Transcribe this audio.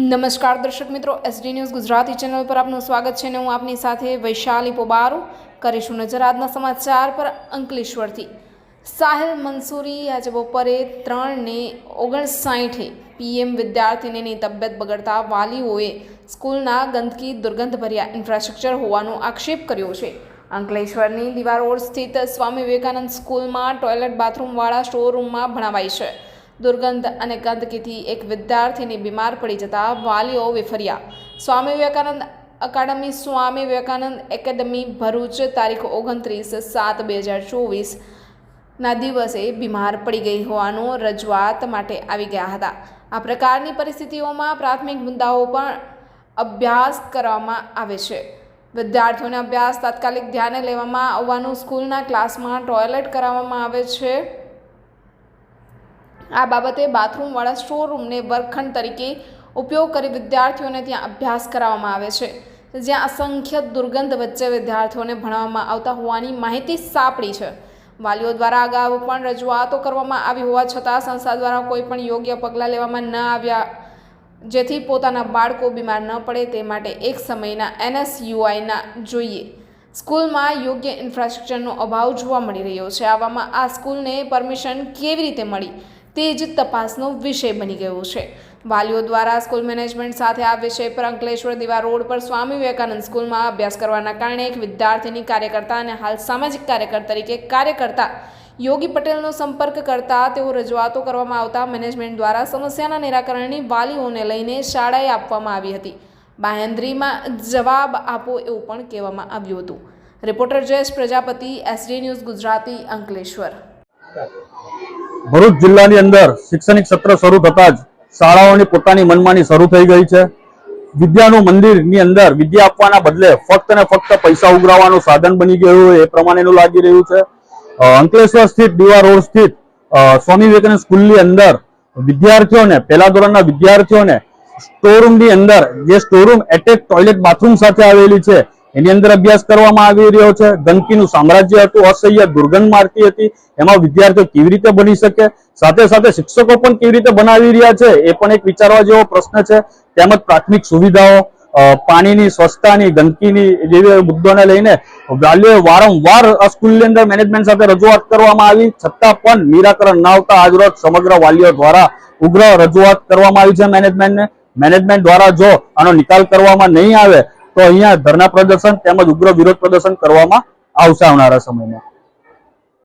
નમસ્કાર દર્શક મિત્રો, એસડી ન્યૂઝ ગુજરાતી ચેનલ પર આપનું સ્વાગત છે અને હું આપની સાથે વૈશાલી પોબારો કરીશું નજર આજના સમાચાર પર। અંકલેશ્વરથી સાહિલ મંસૂરી આજે બપોરે 3:59 PM વિદ્યાર્થીનીની તબિયત બગડતા વાલીઓએ સ્કૂલના ગંદકી દુર્ગંધભર્યા ઇન્ફ્રાસ્ટ્રક્ચર હોવાનો આક્ષેપ કર્યો છે। અંકલેશ્વરની દીવા રોડ સ્થિત સ્વામી વિવેકાનંદ સ્કૂલમાં ટોયલેટ બાથરૂમવાળા સ્ટોરરૂમમાં ભણાવાય છે। દુર્ગંધ અને ગંદકીથી એક વિદ્યાર્થીની બીમાર પડી જતા વાલીઓ વિફર્યા। સ્વામી વિવેકાનંદ એકેડમી ભરૂચ તારીખ 29/7/2024 ના દિવસે બીમાર પડી ગઈ હોવાનું રજૂઆત માટે આવી ગયા હતા। આ પ્રકારની પરિસ્થિતિઓમાં પ્રાથમિક મુદ્દાઓ પણ અભ્યાસ કરવામાં આવે છે। વિદ્યાર્થીઓને અભ્યાસ તાત્કાલિક ધ્યાને લેવામાં આવવાનું સ્કૂલના ક્લાસમાં ટોયલેટ કરાવવામાં આવે છે। આ બાબતે બાથરૂમવાળા સ્ટોરરૂમને વર્ગખંડ તરીકે ઉપયોગ કરી વિદ્યાર્થીઓને ત્યાં અભ્યાસ કરાવવામાં આવે છે, જ્યાં અસંખ્ય દુર્ગંધ વચ્ચે વિદ્યાર્થીઓને ભણાવવામાં આવતા હોવાની માહિતી સાંપડી છે। વાલીઓ દ્વારા અગાઉ પણ રજૂઆતો કરવામાં આવી હોવા છતાં સંસ્થા દ્વારા કોઈ પણ યોગ્ય પગલાં લેવામાં ન આવ્યા, જેથી પોતાના બાળકો બીમાર ન પડે તે માટે એક સમયના NSUIના જોઈએ સ્કૂલમાં યોગ્ય ઇન્ફ્રાસ્ટ્રક્ચરનો અભાવ જોવા મળી રહ્યો છે। આવામાં આ સ્કૂલને પરમિશન કેવી રીતે મળી તે જ તપાસનો વિષય બની ગયો છે। વાલીઓ દ્વારા સ્કૂલ મેનેજમેન્ટ સાથે આ વિષય પર અંકલેશ્વર દીવા રોડ પર સ્વામી વિવેકાનંદ સ્કૂલમાં અભ્યાસ કરવાના કારણે એક વિદ્યાર્થીની કાર્યકર્તા અને હાલ સામાજિક કાર્યકર તરીકે કાર્ય કરતા યોગી પટેલનો સંપર્ક કરતા તેઓ રજૂઆતો કરવામાં આવતા મેનેજમેન્ટ દ્વારા સમસ્યાના નિરાકરણની વાલીઓને લઈને શાળાએ આપવામાં આવી હતી। બાંહેધરીમાં જવાબ આપો એવું પણ કહેવામાં આવ્યું હતું। Reporter Jayesh Prajapati, SD news Gujarati, Ankleshwar. Bharuch જિલ્લાની અંદર શૈક્ષણિક સત્ર શરૂ થતાં જ શાળાઓની પોતાની મનમાની શરૂ થઈ ગઈ છે। વિદ્યાનું મંદિરની અંદર વિદ્યા આપવાના બદલે ફક્ત ને ફક્ત પૈસા ઉઘરાવવાનું સાધન બની ગયું હોય એ પ્રમાણેનું લાગી રહ્યું છે। અંકલેશ્વર સ્થિત દીવા રોડ સ્થિત સ્વામી વિવેકાનંદ સ્કૂલની અંદર વિદ્યાર્થીઓને પહેલા ધોરણના વિદ્યાર્થીઓને સ્ટોરરૂમની અંદર જે સ્ટોરરૂમ એટેચ ટોયલેટ બાથરૂમ સાથે આવેલી છે એની અંદર અભ્યાસ કરવામાં આવી રહ્યો છે। ગંદકીનું સામ્રાજ્ય હતું, અસહ્ય દુર્ગંધ મારતી હતી, એમાં વિદ્યાર્થીઓ કેવી રીતે ભણી શકે, સાથે સાથે શિક્ષકો પણ કેવી રીતે બનાવી રહ્યા છે એ પણ એક વિચારવા જેવો પ્રશ્ન છે। તેમજ પ્રાથમિક સુવિધાઓ, પાણીની સ્વચ્છતાની, ગંદકીની જેવી મુદ્દાને લઈને વાલીઓએ વારંવાર આ સ્કૂલની અંદર મેનેજમેન્ટ સાથે રજૂઆત કરવામાં આવી, છતાં પણ નિરાકરણ ન આવતા આજરોજ સમગ્ર વાલીઓ દ્વારા ઉગ્ર રજૂઆત કરવામાં આવી છે મેનેજમેન્ટને। મેનેજમેન્ટ દ્વારા જો આનો નિકાલ કરવામાં નહીં આવે તો અહીંયા ધરણા પ્રદર્શન તેમજ ઉગ્ર વિરોધ પ્રદર્શન કરવામાં આવશે આવનારા સમયમાં।